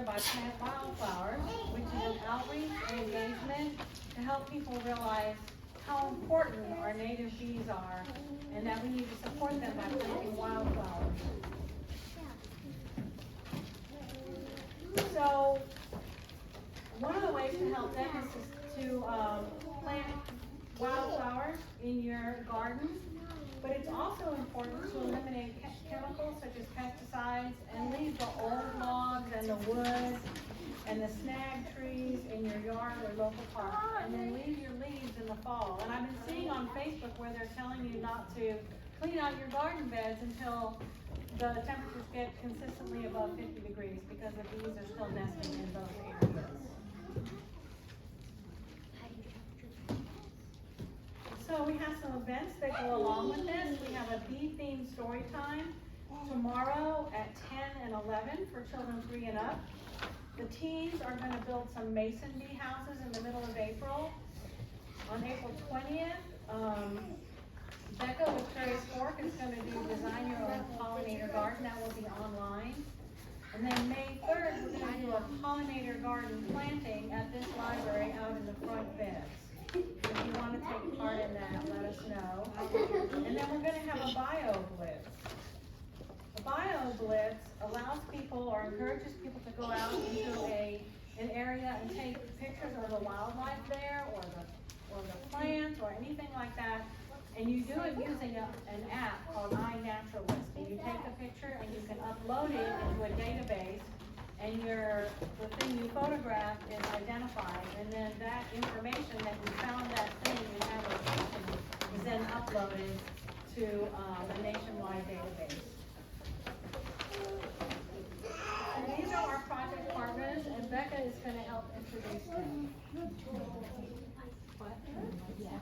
litter by Plant Wildflowers, which is an outreach and engagement to help people realize how important our native bees are and that we need to support them by planting wildflowers. So one of the ways to help them is to plant wildflowers in your gardens, but it's also important to eliminate chemicals such as pesticides and leave the old logs and the wood and the snag trees in your yard or local park, and then leave your leaves in the fall. And I've been seeing on Facebook where they're telling you not to clean out your garden beds until the temperatures get consistently above 50 degrees because the bees are still nesting in those areas. So we have some events that go along with this. We have a bee-themed story time tomorrow at 10 and 11 for children 3 and up. The teens are going to build some mason bee houses in the middle of April. On April 20th, Becca with Cherry's Fork is going to do Design Your Own Pollinator Garden. That will be online. And then May 3rd, we're going to do a pollinator garden planting at this library out in the front beds. If you want to take part in that, let us know. And then we're going to have a bio blitz. A bio blitz allows people or encourages people to go out into an area and take pictures of the wildlife there or the plants or anything like that. And you do it using an app called iNaturalist. And you take the picture and you can upload it into a database, and the thing you photograph is identified, and then that information that you found that thing in that location is then uploaded to a nationwide database. And these are our project partners, and Becca is going to help introduce them. What? Yeah.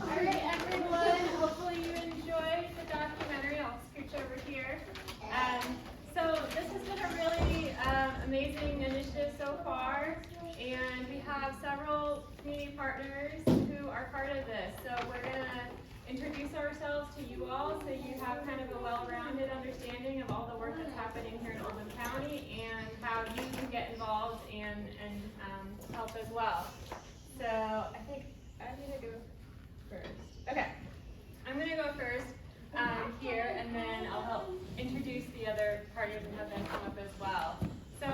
Alright everyone, hopefully you enjoyed the documentary. I'll scooch over here. So this has been a really amazing initiative so far, and we have several community partners who are part of this. So we're going to introduce ourselves to you all so you have kind of a well-rounded understanding of all the work that's happening here in Oldham County and how you can get involved and help as well. So I think I'm going to go first. Okay, I'm going to go first here, and then I'll help introduce the other parties and have them come up as well. So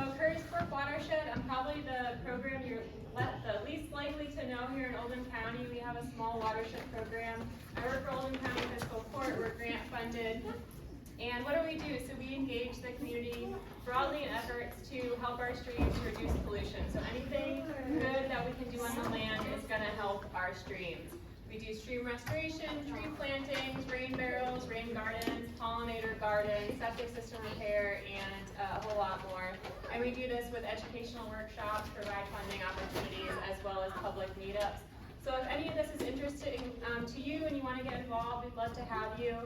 Cork Watershed, I'm probably the program you're the least likely to know here in Oldham County. We have a small watershed program. I work for Oldham County Fiscal Court. We're grant funded. And what do we do? So we engage the community broadly in efforts to help our streams reduce pollution. So anything good that we can do on the land is going to help our streams. We do stream restoration, tree plantings, rain barrels, rain gardens, pollinator gardens, septic system repair, and a whole lot more. And we do this with educational workshops, provide funding opportunities, as well as public meetups. So if any of this is interesting to you and you want to get involved, we'd love to have you.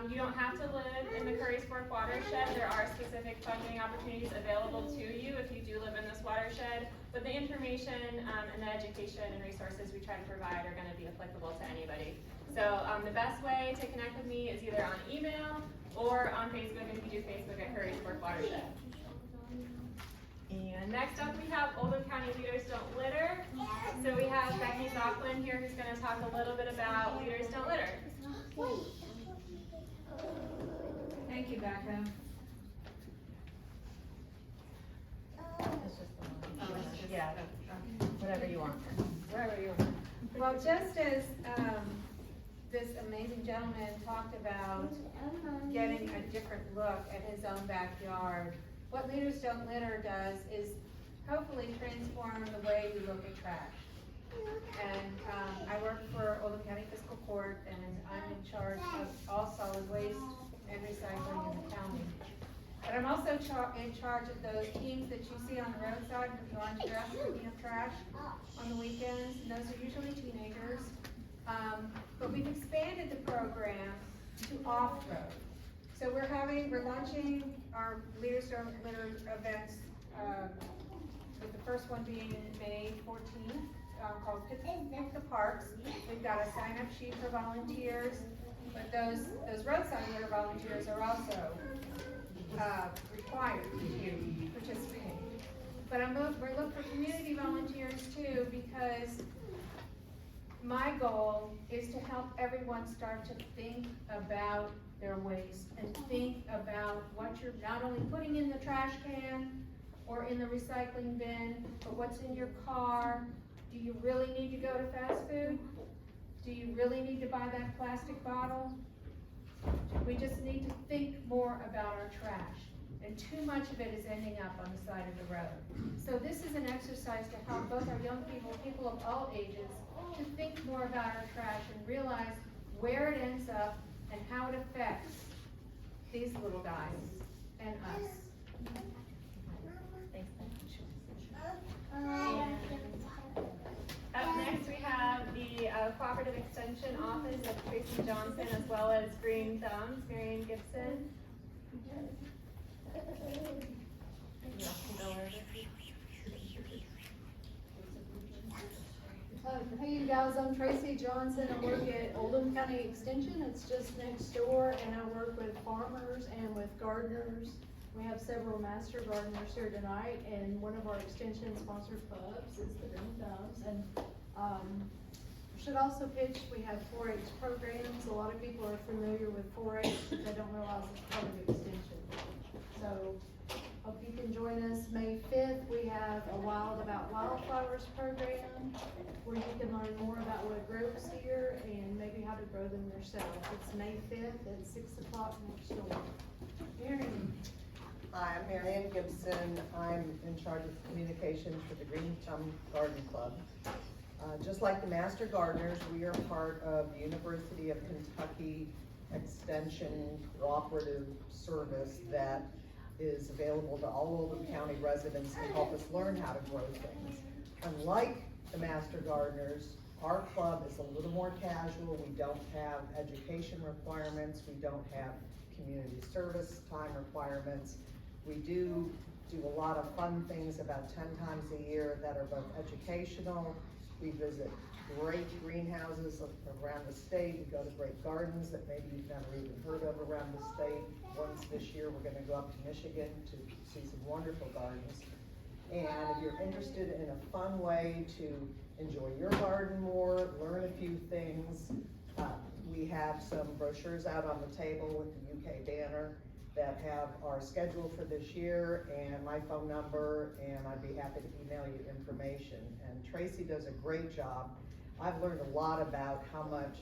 You don't have to live in the Curry's Fork watershed. There are specific funding opportunities available to you if you do live in this watershed. But the information and the education and resources we try to provide are going to be applicable to anybody. So the best way to connect with me is either on email or on Facebook if you do Facebook at Curry's Fork Watershed. And next up we have Oldham County Leaders Don't Litter. So we have Becky Zoklin here who's going to talk a little bit about Leaders Don't Litter. Thank you, Becca. Yeah, whatever you want. Wherever you want. Well, just as this amazing gentleman talked about getting a different look at his own backyard, what Leaders Don't Litter does is hopefully transform the way we look at trash. And I work for Oldham County Fiscal Court, and I'm in charge of all solid waste and recycling in the county. But I'm also in charge of those teams that you see on the roadside with the orange dress picking up trash on the weekends, and those are usually teenagers. But we've expanded the program to off-road. So we're launching our Leaders Don't Litter events, with the first one being May 14th. called Pick the Parks. We've got a sign-up sheet for volunteers, but those roadside litter volunteers are also required to participate. But we're looking for community volunteers too, because my goal is to help everyone start to think about their waste and think about what you're not only putting in the trash can or in the recycling bin, but what's in your car. Do you really need to go to fast food? Do you really need to buy that plastic bottle? We just need to think more about our trash. And too much of it is ending up on the side of the road. So this is an exercise to help both our young people, people of all ages, to think more about our trash and realize where it ends up and how it affects these little guys and us. Up next, we have the Cooperative Extension Office of Tracy Johnson, as well as Green Thumbs, Marion Gibson. Hey you guys, I'm Tracy Johnson. I work at Oldham County Extension. It's just next door, and I work with farmers and with gardeners. We have several master gardeners here tonight, and one of our extension sponsored clubs is the Green Thumbs. And I should also pitch, we have 4-H programs. A lot of people are familiar with 4-H, but they don't realize it's part of extension. So hope you can join us May 5th. We have a Wild About Wildflowers program where you can learn more about what grows here and maybe how to grow them yourself. It's May 5th at 6 o'clock next door. Marion. Hi, I'm Marion Gibson. I'm in charge of communications for the Green Thumb Garden Club. Just like the Master Gardeners, we are part of the University of Kentucky Extension Cooperative Service that is available to all Oldham County residents to help us learn how to grow things. Unlike the Master Gardeners, our club is a little more casual. We don't have education requirements. We don't have community service time requirements. We do a lot of fun things about 10 times a year that are both educational. We visit great greenhouses around the state. We go to great gardens that maybe you've never even heard of around the state. Once this year, we're gonna go up to Michigan to see some wonderful gardens. And if you're interested in a fun way to enjoy your garden more, learn a few things, we have some brochures out on the table with the UK banner that have our schedule for this year and my phone number, and I'd be happy to email you information. And Tracy does a great job. I've learned a lot about how much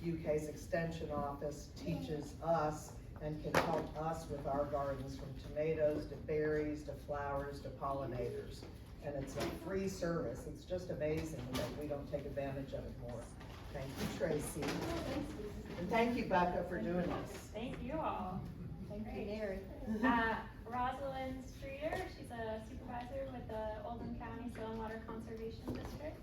UK's Extension Office teaches us and can help us with our gardens, from tomatoes to berries to flowers to pollinators. And it's a free service. It's just amazing that we don't take advantage of it more. Thank you, Tracy. And thank you, Becca, for doing this. Thank you all. Thank you, Mary. Rosalind Streeter, she's a supervisor with the Oldham County Soil and Water Conservation District.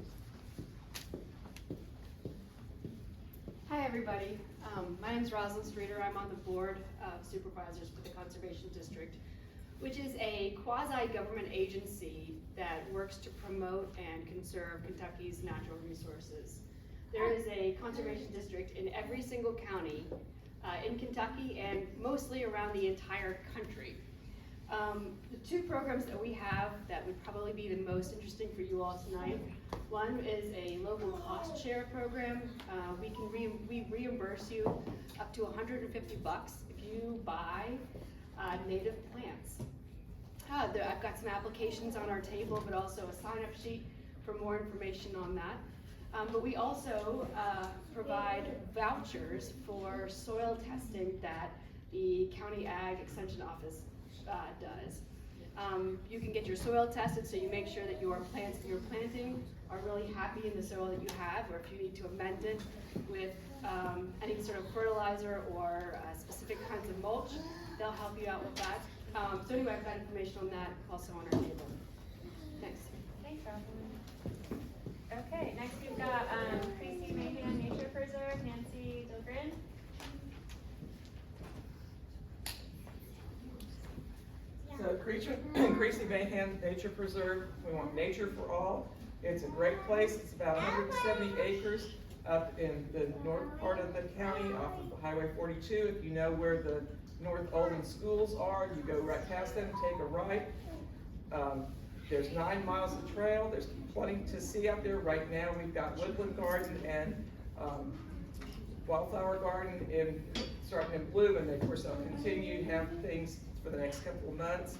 Hi everybody, my name is Rosalind Streeter. I'm on the board of supervisors for the Conservation District, which is a quasi-government agency that works to promote and conserve Kentucky's natural resources. There is a conservation district in every single county in Kentucky and mostly around the entire country. The two programs that we have that would probably be the most interesting for you all tonight. One is a local cost share program. We reimburse you up to $150 if you buy native plants. I've got some applications on our table, but also a sign-up sheet for more information on that. But we also provide vouchers for soil testing that the County Ag Extension Office does. You can get your soil tested so you make sure that your plants that you're planting are really happy in the soil that you have, or if you need to amend it with any sort of fertilizer or specific kinds of mulch, they'll help you out with that. So anyway, I've got information on that also on our table. Thanks. Thanks, Rosalind. Okay, next we've got Creasy Mayhan Nature Preserve, Nancy Dogren. So Creasy Mayhan Nature Preserve, we want nature for all. It's a great place. It's about 170 acres up in the north part of the county off of Highway 42. If you know where the North Oldham schools are, you go right past them, take a right. There's 9 miles of trail. There's plenty to see out there. Right now, we've got woodland garden and wildflower garden starting in bloom, and of course, I'll continue to have things for the next couple of months.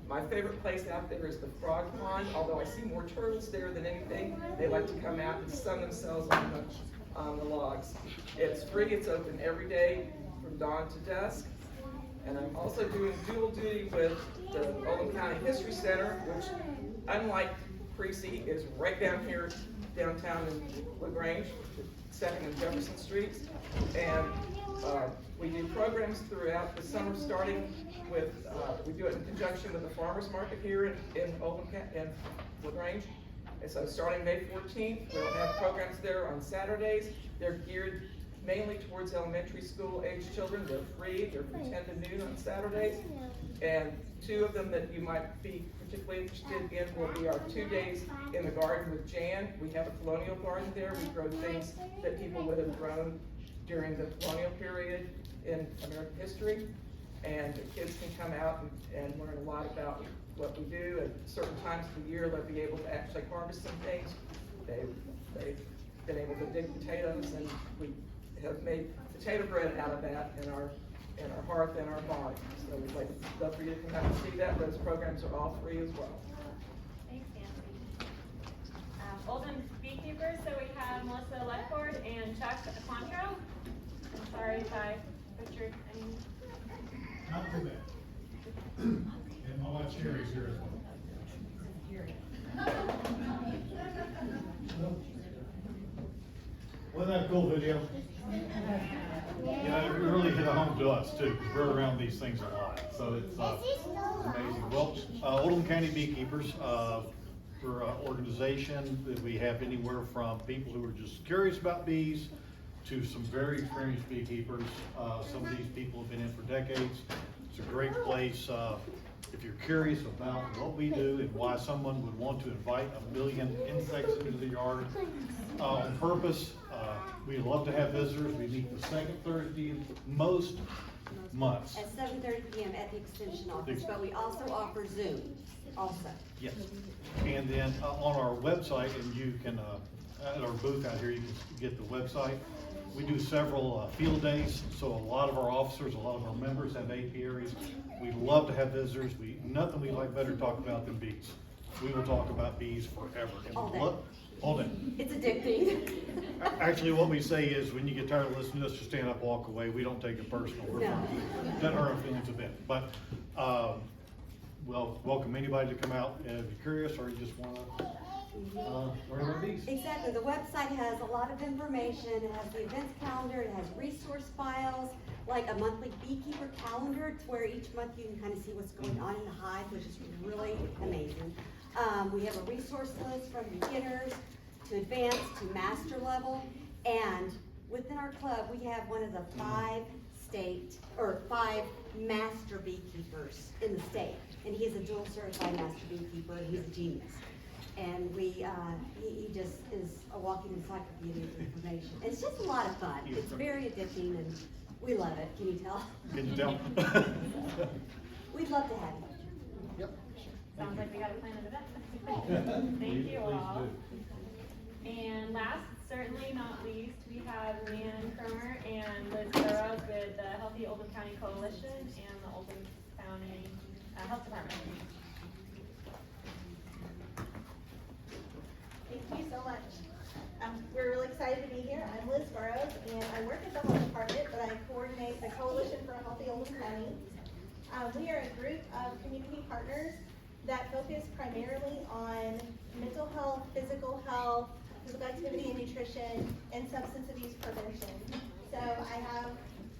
My favorite place out there is the frog pond, although I see more turtles there than anything. They like to come out and sun themselves on the logs. It's free, it's open every day from dawn to dusk. And I'm also doing dual duty with the Oldham County History Center, which, unlike Creasy, is right down here downtown in LaGrange, 2nd and Jefferson Streets. And we do programs throughout the summer, starting with, we do it in conjunction with the farmers market here in Oldham and LaGrange. And so starting May 14th, we'll have programs there on Saturdays. They're geared mainly towards elementary school age children. They're free, they're from 10 to noon on Saturdays. And 2 of them that you might be particularly interested in will be our 2 days in the garden with Jan. We have a colonial garden there. We grow things that people would have grown during the colonial period in American history. And the kids can come out and learn a lot about what we do. At certain times of the year, they'll be able to actually harvest some things. They've been able to dig potatoes, and we have made potato bread out of that in our hearth and our barn. So we'd love for you to come out and see that. Those programs are all free as well. Thanks, Nancy. Oldham Beekeepers, so we have Melissa Lefcord and Chuck Quantro. I'm sorry if I butchered any. Not too bad. And my wife Sherry's here as well. Wasn't that a cool video? Yeah, it really hit home to us too, because we're around these things a lot. So it's amazing. Well, Oldham County Beekeepers, we're an organization that we have anywhere from people who are just curious about bees to some very experienced beekeepers. Some of these people have been in for decades. It's a great place. If you're curious about what we do and why someone would want to invite 1 million insects into the yard on purpose, we love to have visitors. We meet the 2nd Thursday of most months. At 7:30 p.m. at the Extension office, but we also offer Zoom also. Yes. And then on our website, and you can, at our booth out here, you can get the website. We do several field days, so a lot of our officers, a lot of our members have apiaries. We love to have visitors. Nothing we like better to talk about than bees. We will talk about bees forever. All day. All day. It's addicting. Actually, what we say is, when you get tired of listening to us, just stand up, walk away. We don't take it personal. We're not hurt our feelings a bit. But we'll welcome anybody to come out if you're curious or you just want to learn about bees. Exactly. The website has a lot of information. It has the events calendar. It has resource files, like a monthly beekeeper calendar. It's where each month you can kind of see what's going on in the hive, which is really amazing. We have a resource list from beginners to advanced to master level. And within our club, we have one of the 5 master beekeepers in the state. And he's a dual certified master beekeeper, and he's a genius. And he just is a walking encyclopedia of information. It's just a lot of fun. It's very addicting, and we love it. Can you tell? Can you tell? We'd love to have you. Yep. Sounds like we got a plan of event. Thank you all. And last, certainly not least, we have Leanne Kermer and Liz Burrows with the Healthy Oldham County Coalition and the Oldham County Health Department. Thank you so much. We're really excited to be here. I'm Liz Burrows, and I work at the Health Department, but I coordinate the Coalition for a Healthy Oldham County. We are a group of community partners that focus primarily on mental health, physical activity and nutrition, and substance abuse prevention. So I have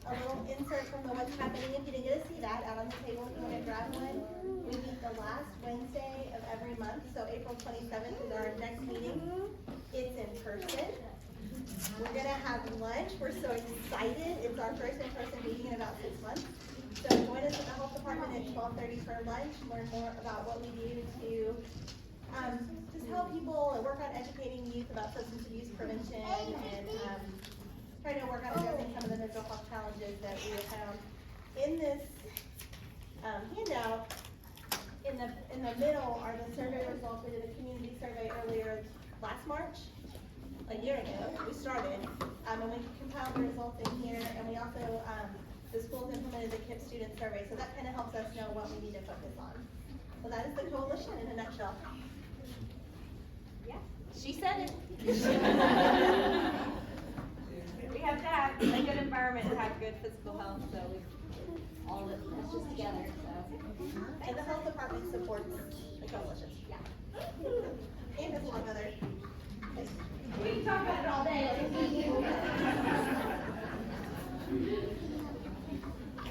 a little insert from the What's Happening if you didn't get to see that out on the table if you want to grab one. We meet the last Wednesday of every month, so April 27th is our next meeting. It's in person. We're gonna have lunch. We're so excited. It's our first in-person meeting in about 6 months. So join us at the Health Department at 12:30 for lunch. Learn more about what we do to just help people and work on educating youth about substance abuse prevention and, trying to work on addressing some of the mental health challenges that we have found. In this, handout, in the middle are the survey results. We did a community survey earlier last March, a year ago, we started, and we compiled the results in here, and we also, the schools implemented the KIPP student survey, so that kind of helps us know what we need to focus on. So that is the coalition in a nutshell. Yeah, she said it. We have to have a good environment to have good physical health, so we all live just together, so. And the health department supports the coalition. Yeah. And a lot of other. We can talk about it all day.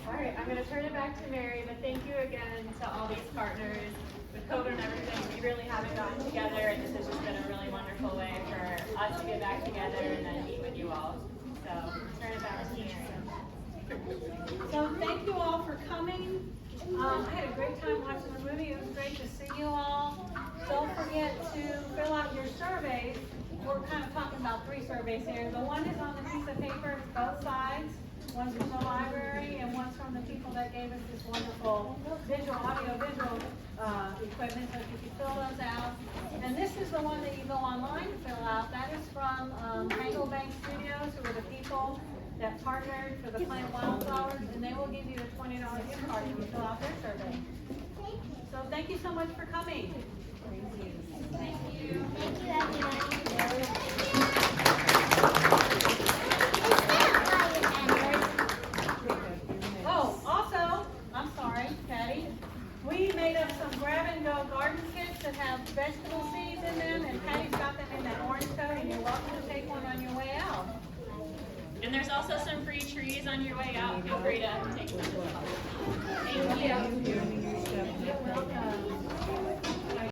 All right, I'm gonna turn it back to Mary, but thank you again to all these partners. With COVID and everything, we really haven't gotten together, and this has just been a really wonderful way for us to get back together and then meet with you all. So, turn it back to Mary. So thank you all for coming. I had a great time watching the movie. It was great to see you all. Don't forget to fill out your surveys. We're kind of talking about 3 surveys here. The one is on the piece of paper, both sides. One's from the library and one's from the people that gave us this wonderful audio visual equipment, so if you can fill those out. And this is the one that you go online to fill out. That is from Tangle Bank Studios, who are the people that partnered for the Plant Wildflowers, and they will give you a $20 gift card if you fill out their survey. So thank you so much for coming. Thank you. Thank you, everybody. Oh, also, I'm sorry, Patty, we made up some grab-and-go garden kits that have vegetable seeds in them, and Patty's got them in that orange tote, and you're welcome to take one on your way out. And there's also some free trees on your way out. Feel free to take some as well. Thank you.